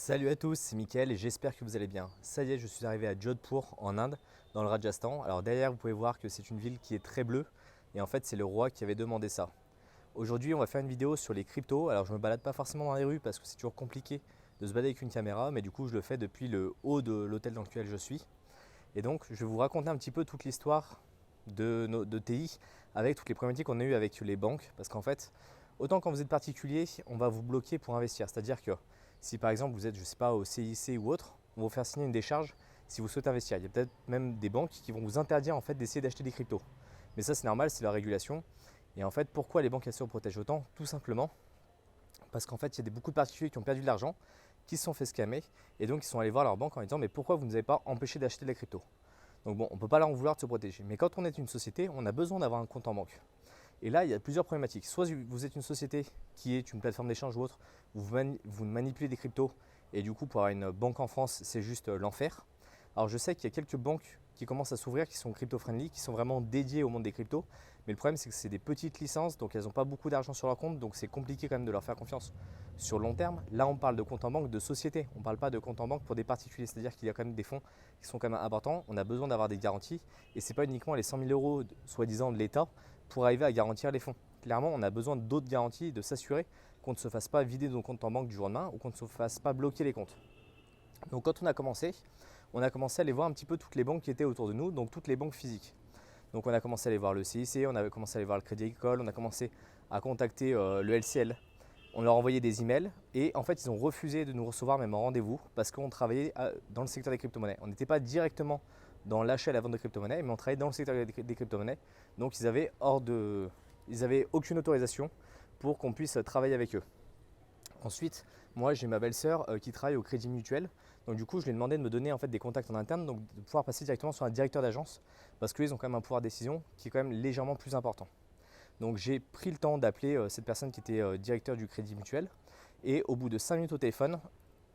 Salut à tous, c'est Mickaël et j'espère que vous allez bien. Ça y est, je suis arrivé à Jodhpur en Inde, dans le Rajasthan. Alors derrière, vous pouvez voir que c'est une ville qui est très bleue et en fait, c'est le roi qui avait demandé ça. Aujourd'hui, on va faire une vidéo sur les cryptos. Alors je ne me balade pas forcément dans les rues parce que c'est toujours compliqué de se balader avec une caméra, mais du coup, je le fais depuis le haut de l'hôtel dans lequel je suis. Et donc, je vais vous raconter un petit peu toute l'histoire de TI avec toutes les problématiques qu'on a eues avec les banques parce qu'en fait, autant quand vous êtes particulier, on va vous bloquer pour investir. C'est-à-dire que si par exemple vous êtes, je ne sais pas, au CIC ou autre, on va vous faire signer une décharge si vous souhaitez investir. Il y a peut-être même des banques qui vont vous interdire en fait d'essayer d'acheter des cryptos. Mais ça c'est normal, c'est la régulation. Et en fait, pourquoi les banques elles se protègent autant? Tout simplement parce qu'en fait, il y a beaucoup de particuliers qui ont perdu de l'argent, qui se sont fait scammer et donc ils sont allés voir leur banque en disant mais pourquoi vous ne nous avez pas empêché d'acheter de la crypto? Donc bon, on ne peut pas leur en vouloir de se protéger. Mais quand on est une société, on a besoin d'avoir un compte en banque. Et là, il y a plusieurs problématiques. Soit vous êtes une société qui est une plateforme d'échange ou autre, vous manipulez des cryptos et du coup, pour avoir une banque en France, c'est juste l'enfer. Alors, je sais qu'il y a quelques banques qui commencent à s'ouvrir, qui sont crypto-friendly, qui sont vraiment dédiées au monde des cryptos. Mais le problème, c'est que c'est des petites licences, donc elles n'ont pas beaucoup d'argent sur leur compte, donc c'est compliqué quand même de leur faire confiance. Sur le long terme, là, on parle de compte en banque de société. On ne parle pas de compte en banque pour des particuliers, c'est-à-dire qu'il y a quand même des fonds qui sont quand même importants. On a besoin d'avoir des garanties et ce n'est pas uniquement les 100 000 euros, soi-disant, de l'État pour arriver à garantir les fonds. Clairement, on a besoin d'autres garanties, de s'assurer qu'on ne se fasse pas vider nos comptes en banque du jour au lendemain ou qu'on ne se fasse pas bloquer les comptes. Donc quand on a commencé à aller voir un petit peu toutes les banques qui étaient autour de nous, donc toutes les banques physiques. Donc on a commencé à aller voir le CIC, on a commencé à aller voir le Crédit Agricole, on a commencé à contacter le LCL. On leur a envoyé des emails et en fait ils ont refusé de nous recevoir même en rendez-vous parce qu'on travaillait dans le secteur des crypto-monnaies. On n'était pas directement dans l'achat et la vente de crypto-monnaies, mais on travaillait dans le secteur des crypto-monnaies. Donc ils avaient aucune autorisation pour qu'on puisse travailler avec eux. Ensuite, moi j'ai ma belle-sœur qui travaille au Crédit Mutuel. Donc du coup, je lui ai demandé de me donner en fait des contacts en interne, donc de pouvoir passer directement sur un directeur d'agence parce qu'ils ont quand même un pouvoir de décision qui est quand même légèrement plus important. Donc j'ai pris le temps d'appeler cette personne qui était directeur du Crédit Mutuel et au bout de 5 minutes au téléphone,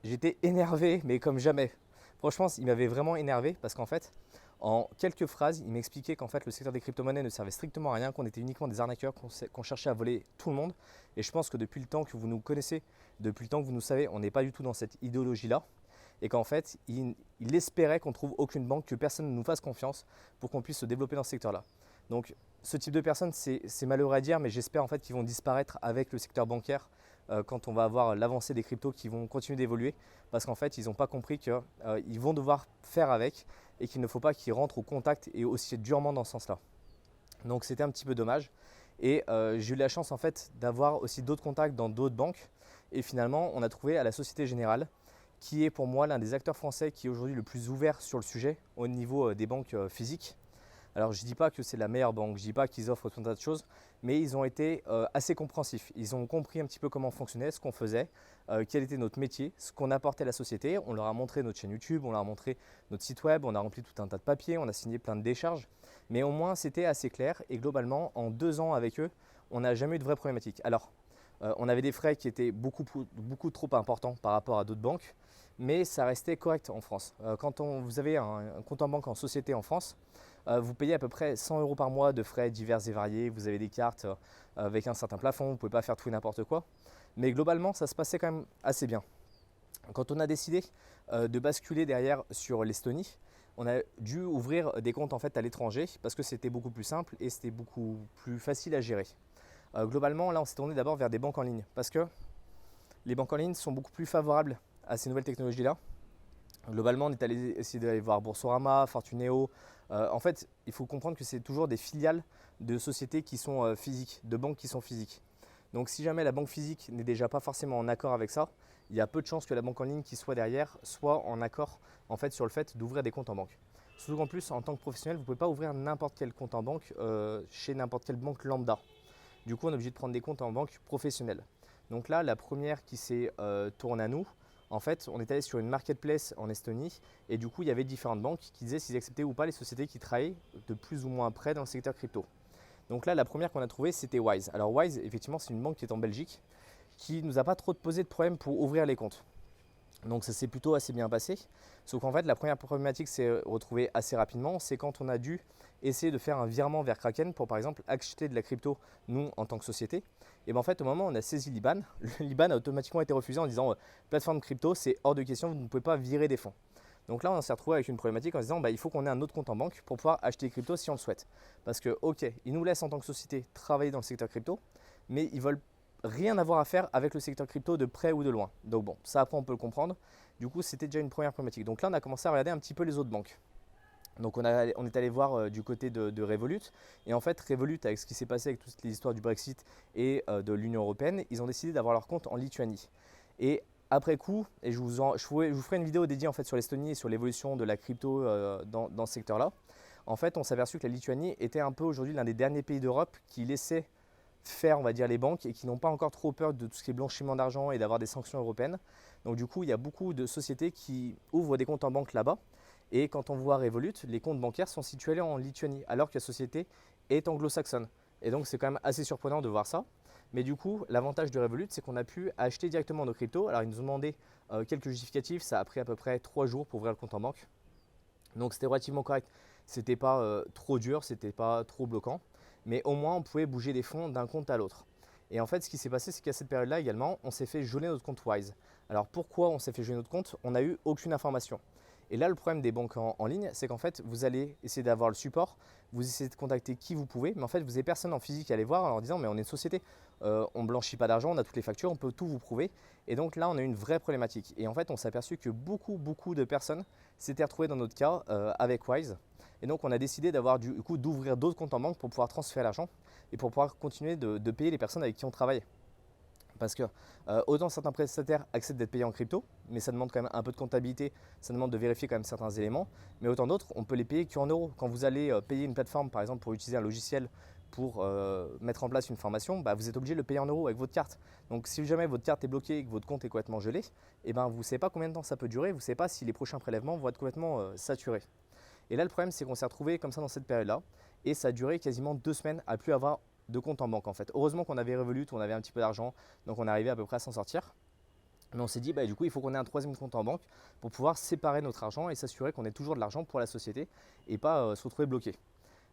j'étais énervé mais comme jamais. Franchement, il m'avait vraiment énervé parce qu'en fait, en quelques phrases, il m'expliquait qu'en fait le secteur des crypto-monnaies ne servait strictement à rien, qu'on était uniquement des arnaqueurs, qu'on cherchait à voler tout le monde. Et je pense que depuis le temps que vous nous connaissez, depuis le temps que vous nous savez, on n'est pas du tout dans cette idéologie-là. Et qu'en fait, il espérait qu'on trouve aucune banque, que personne ne nous fasse confiance pour qu'on puisse se développer dans ce secteur-là. Donc ce type de personnes, c'est malheureux à dire, mais j'espère en fait qu'ils vont disparaître avec le secteur bancaire quand on va avoir l'avancée des cryptos qui vont continuer d'évoluer parce qu'en fait, ils n'ont pas compris qu'ils vont devoir faire avec et qu'il ne faut pas qu'ils rentrent au contact et aussi durement dans ce sens-là. Donc c'était un petit peu dommage et j'ai eu la chance en fait d'avoir aussi d'autres contacts dans d'autres banques et finalement, on a trouvé à la Société Générale qui est pour moi l'un des acteurs français qui est aujourd'hui le plus ouvert sur le sujet au niveau des banques physiques. Alors je ne dis pas que c'est la meilleure banque, je ne dis pas qu'ils offrent tout un tas de choses, mais ils ont été assez compréhensifs. Ils ont compris un petit peu comment on fonctionnait, ce qu'on faisait, quel était notre métier, ce qu'on apportait à la société. On leur a montré notre chaîne YouTube, on leur a montré notre site web, on a rempli tout un tas de papiers, on a signé plein de décharges. Mais au moins c'était assez clair et globalement en 2 ans avec eux, on n'a jamais eu de vraies problématiques. Alors on avait des frais qui étaient beaucoup trop importants par rapport à d'autres banques, mais ça restait correct en France. Quand vous avez un compte en banque en société en France, vous payez à peu près 100 euros par mois de frais divers et variés. Vous avez des cartes avec un certain plafond, vous ne pouvez pas faire tout et n'importe quoi. Mais globalement, ça se passait quand même assez bien. Quand on a décidé de basculer derrière sur l'Estonie, on a dû ouvrir des comptes en fait à l'étranger parce que c'était beaucoup plus simple et c'était beaucoup plus facile à gérer. Globalement, là, on s'est tourné d'abord vers des banques en ligne parce que les banques en ligne sont beaucoup plus favorables à ces nouvelles technologies-là. Globalement, on est allé essayer d'aller voir Boursorama, Fortuneo. En fait, il faut comprendre que c'est toujours des filiales de sociétés qui sont physiques, de banques qui sont physiques. Donc si jamais la banque physique n'est déjà pas forcément en accord avec ça, il y a peu de chances que la banque en ligne qui soit derrière soit en accord en fait, sur le fait d'ouvrir des comptes en banque. Surtout qu'en plus, en tant que professionnel, vous ne pouvez pas ouvrir n'importe quel compte en banque chez n'importe quelle banque lambda. Du coup, on est obligé de prendre des comptes en banque professionnelle. Donc là, la première qui s'est tournée à nous, en fait, on est allé sur une marketplace en Estonie et du coup, il y avait différentes banques qui disaient s'ils acceptaient ou pas les sociétés qui travaillaient de plus ou moins près dans le secteur crypto. Donc là, la première qu'on a trouvée, c'était Wise. Alors Wise, effectivement, c'est une banque qui est en Belgique qui ne nous a pas trop posé de problème pour ouvrir les comptes. Donc ça s'est plutôt assez bien passé. Sauf qu'en fait, la première problématique s'est retrouvée assez rapidement, c'est quand on a dû essayer de faire un virement vers Kraken pour par exemple acheter de la crypto, nous en tant que société. Et bien en fait, au moment où on a saisi l'IBAN, le l'IBAN a automatiquement été refusé en disant plateforme crypto, c'est hors de question, vous ne pouvez pas virer des fonds. Donc là, on s'est retrouvé avec une problématique en se disant il faut qu'on ait un autre compte en banque pour pouvoir acheter des cryptos si on le souhaite. Parce que, ok, ils nous laissent en tant que société travailler dans le secteur crypto, mais ils veulent rien avoir à faire avec le secteur crypto de près ou de loin. Donc bon, ça après on peut le comprendre. Du coup, c'était déjà une première problématique. Donc là, on a commencé à regarder un petit peu les autres banques. Donc on est allé voir du côté de Revolut. Et en fait, Revolut, avec ce qui s'est passé avec toutes les histoires du Brexit et de l'Union européenne, ils ont décidé d'avoir leur compte en Lituanie. Et après coup, et je vous ferai une vidéo dédiée en fait sur l'Estonie et sur l'évolution de la crypto dans ce secteur-là. En fait, on s'est aperçu que la Lituanie était un peu aujourd'hui l'un des derniers pays d'Europe qui laissait faire, on va dire, les banques et qui n'ont pas encore trop peur de tout ce qui est blanchiment d'argent et d'avoir des sanctions européennes. Donc du coup, il y a beaucoup de sociétés qui ouvrent des comptes en banque là-bas. Et quand on voit Revolut, les comptes bancaires sont situés en Lituanie, alors que la société est anglo-saxonne. Et donc c'est quand même assez surprenant de voir ça. Mais du coup, l'avantage de Revolut, c'est qu'on a pu acheter directement nos cryptos. Alors ils nous ont demandé quelques justificatifs, ça a pris à peu près 3 jours pour ouvrir le compte en banque. Donc c'était relativement correct. C'était pas trop dur, c'était pas trop bloquant. Mais au moins on pouvait bouger des fonds d'un compte à l'autre. Et en fait, ce qui s'est passé, c'est qu'à cette période-là également, on s'est fait geler notre compte Wise. Alors pourquoi on s'est fait geler notre compte? On n'a eu aucune information. Et là, le problème des banques en ligne, c'est qu'en fait, vous allez essayer d'avoir le support, vous essayez de contacter qui vous pouvez, mais en fait, vous n'avez personne en physique à aller voir en leur disant mais on est une société, on ne blanchit pas d'argent, on a toutes les factures, on peut tout vous prouver. Et donc là, on a eu une vraie problématique. Et en fait, on s'est aperçu que beaucoup de personnes s'étaient retrouvées dans notre cas avec Wise. Et donc, on a décidé d'ouvrir d'autres comptes en banque pour pouvoir transférer l'argent et pour pouvoir continuer de payer les personnes avec qui on travaille. Parce que autant certains prestataires acceptent d'être payés en crypto, mais ça demande quand même un peu de comptabilité, ça demande de vérifier quand même certains éléments. Mais autant d'autres, on peut les payer qu'en euros. Quand vous allez payer une plateforme, par exemple, pour utiliser un logiciel pour mettre en place une formation, bah, vous êtes obligé de le payer en euros avec votre carte. Donc si jamais votre carte est bloquée et que votre compte est complètement gelé, eh ben, vous ne savez pas combien de temps ça peut durer, vous ne savez pas si les prochains prélèvements vont être complètement saturés. Et là, le problème, c'est qu'on s'est retrouvé comme ça dans cette période-là, et ça a duré quasiment 2 semaines à plus avoir de compte en banque en fait. Heureusement qu'on avait Revolut, on avait un petit peu d'argent, donc on est arrivé à peu près à s'en sortir. Mais on s'est dit, du coup, il faut qu'on ait un troisième compte en banque pour pouvoir séparer notre argent et s'assurer qu'on ait toujours de l'argent pour la société et pas se retrouver bloqué.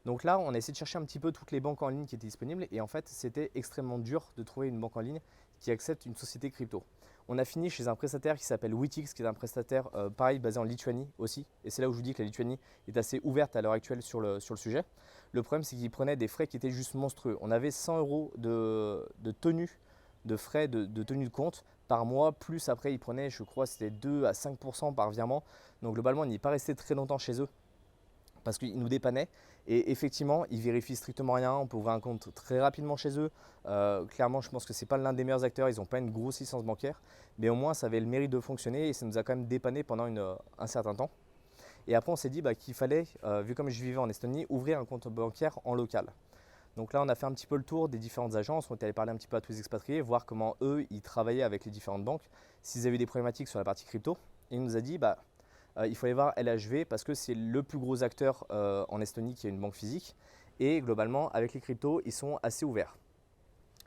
Donc là, on a essayé de chercher un petit peu toutes les banques en ligne qui étaient disponibles et en fait, c'était extrêmement dur de trouver une banque en ligne qui accepte une société crypto. On a fini chez un prestataire qui s'appelle Witix, qui est un prestataire pareil basé en Lituanie aussi. Et c'est là où je vous dis que la Lituanie est assez ouverte à l'heure actuelle sur le sujet. Le problème, c'est qu'ils prenaient des frais qui étaient juste monstrueux. On avait 100 € de tenue, de frais de tenue de compte par mois, plus après ils prenaient, je crois, c'était 2 à 5% par virement. Donc globalement, on n'y est pas resté très longtemps chez eux parce qu'ils nous dépannaient. Et effectivement, ils vérifient strictement rien. On peut ouvrir un compte très rapidement chez eux. Clairement, je pense que ce n'est pas l'un des meilleurs acteurs. Ils n'ont pas une grosse licence bancaire. Mais au moins, ça avait le mérite de fonctionner et ça nous a quand même dépanné pendant un certain temps. Et après, on s'est dit qu'il fallait, vu comme je vivais en Estonie, ouvrir un compte bancaire en local. Donc là, on a fait un petit peu le tour des différentes agences. On est allé parler un petit peu à tous les expatriés, voir comment eux, ils travaillaient avec les différentes banques, s'ils avaient des problématiques sur la partie crypto. Et il nous a dit, il faut aller voir LHV parce que c'est le plus gros acteur en Estonie qui a une banque physique. Et globalement, avec les cryptos, ils sont assez ouverts.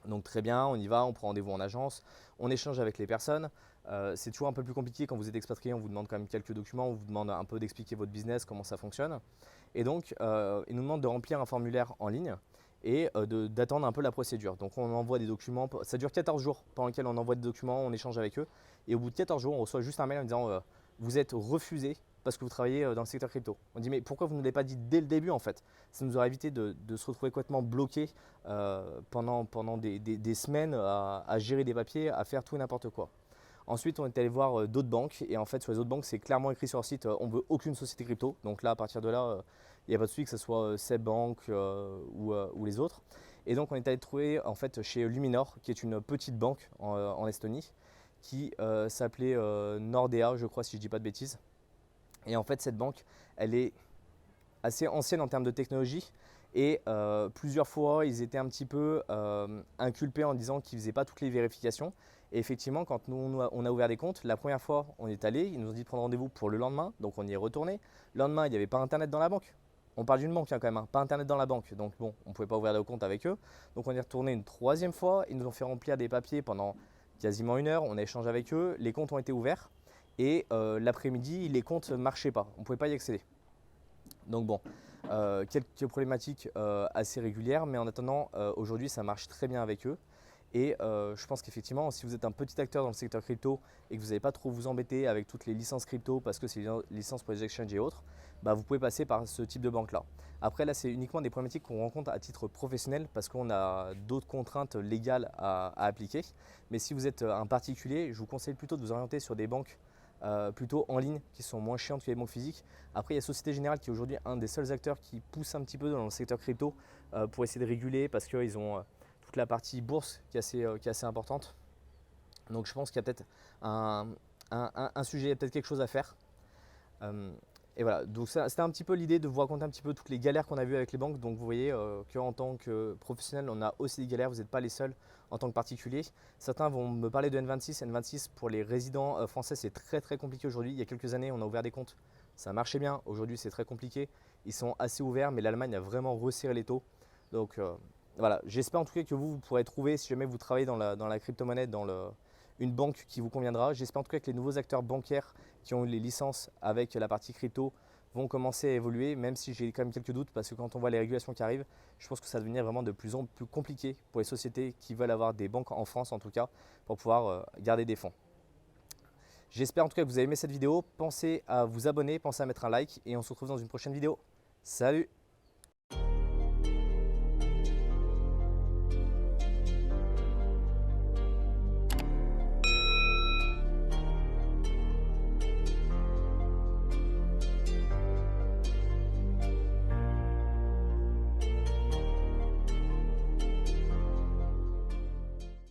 Donc très bien, on y va, on prend rendez-vous en agence, on échange avec les personnes. C'est toujours un peu plus compliqué quand vous êtes expatrié, on vous demande quand même quelques documents, on vous demande un peu d'expliquer votre business, comment ça fonctionne. Et donc, il nous demande de remplir un formulaire en ligne et d'attendre un peu la procédure. Donc on envoie des documents, ça dure 14 jours pendant lesquels on envoie des documents, on échange avec eux. Et au bout de 14 jours, on reçoit juste un mail en disant vous êtes refusé parce que vous travaillez dans le secteur crypto. On dit mais pourquoi vous ne l'avez pas dit dès le début en fait? Ça nous aurait évité de se retrouver complètement bloqué pendant des semaines à gérer des papiers, à faire tout et n'importe quoi. Ensuite, on est allé voir d'autres banques et en fait, sur les autres banques, c'est clairement écrit sur leur site on ne veut aucune société crypto. Donc là, à partir de là, il n'y a pas de souci que ce soit Seb Bank ou les autres. Et donc, on est allé trouver en fait chez Luminor, qui est une petite banque en Estonie, qui s'appelait Nordea, je crois, si je ne dis pas de bêtises. Et en fait, cette banque, elle est assez ancienne en termes de technologie. Et plusieurs fois, ils étaient un petit peu inculpés en disant qu'ils ne faisaient pas toutes les vérifications. Et effectivement, quand nous, on a ouvert des comptes, la première fois, on est allé, ils nous ont dit de prendre rendez-vous pour le lendemain. Donc, on y est retourné. Le lendemain, il n'y avait pas Internet dans la banque. On parle d'une banque quand même, pas Internet dans la banque. Donc, bon, on ne pouvait pas ouvrir de compte avec eux. Donc, on est retourné une troisième fois. Ils nous ont fait remplir des papiers pendant quasiment 1 heure. On a échangé avec eux. Les comptes ont été ouverts. et l'après-midi, les comptes ne marchaient pas, on ne pouvait pas y accéder. Donc bon, quelques problématiques assez régulières, mais en attendant, aujourd'hui, ça marche très bien avec eux. Et je pense qu'effectivement, si vous êtes un petit acteur dans le secteur crypto et que vous n'allez pas trop vous embêter avec toutes les licences crypto parce que c'est les licences pour les exchanges et autres, bah, vous pouvez passer par ce type de banque-là. Après, là, c'est uniquement des problématiques qu'on rencontre à titre professionnel parce qu'on a d'autres contraintes légales à appliquer. Mais si vous êtes un particulier, je vous conseille plutôt de vous orienter sur des banques plutôt en ligne qui sont moins chiantes que les banques physiques. Après, il y a Société Générale qui est aujourd'hui un des seuls acteurs qui pousse un petit peu dans le secteur crypto pour essayer de réguler parce qu'ils ont toute la partie bourse qui est assez importante. Donc je pense qu'il y a peut-être un sujet, il y a peut-être quelque chose à faire. Et voilà, donc c'était un petit peu l'idée de vous raconter un petit peu toutes les galères qu'on a vues avec les banques. Donc vous voyez qu'en tant que professionnel, on a aussi des galères, vous n'êtes pas les seuls en tant que particulier. Certains vont me parler de N26. N26 pour les résidents français, c'est très compliqué aujourd'hui. Il y a quelques années, on a ouvert des comptes, ça marchait bien. Aujourd'hui, c'est très compliqué. Ils sont assez ouverts, mais l'Allemagne a vraiment resserré les taux. Donc voilà, j'espère en tout cas que vous pourrez trouver, si jamais vous travaillez dans la crypto-monnaie, une banque qui vous conviendra. J'espère en tout cas que les nouveaux acteurs bancaires qui ont eu les licences avec la partie crypto vont commencer à évoluer, même si j'ai quand même quelques doutes parce que quand on voit les régulations qui arrivent, je pense que ça va devenir vraiment de plus en plus compliqué pour les sociétés qui veulent avoir des banques en France en tout cas pour pouvoir garder des fonds. J'espère en tout cas que vous avez aimé cette vidéo. Pensez à vous abonner, pensez à mettre un like et on se retrouve dans une prochaine vidéo. Salut!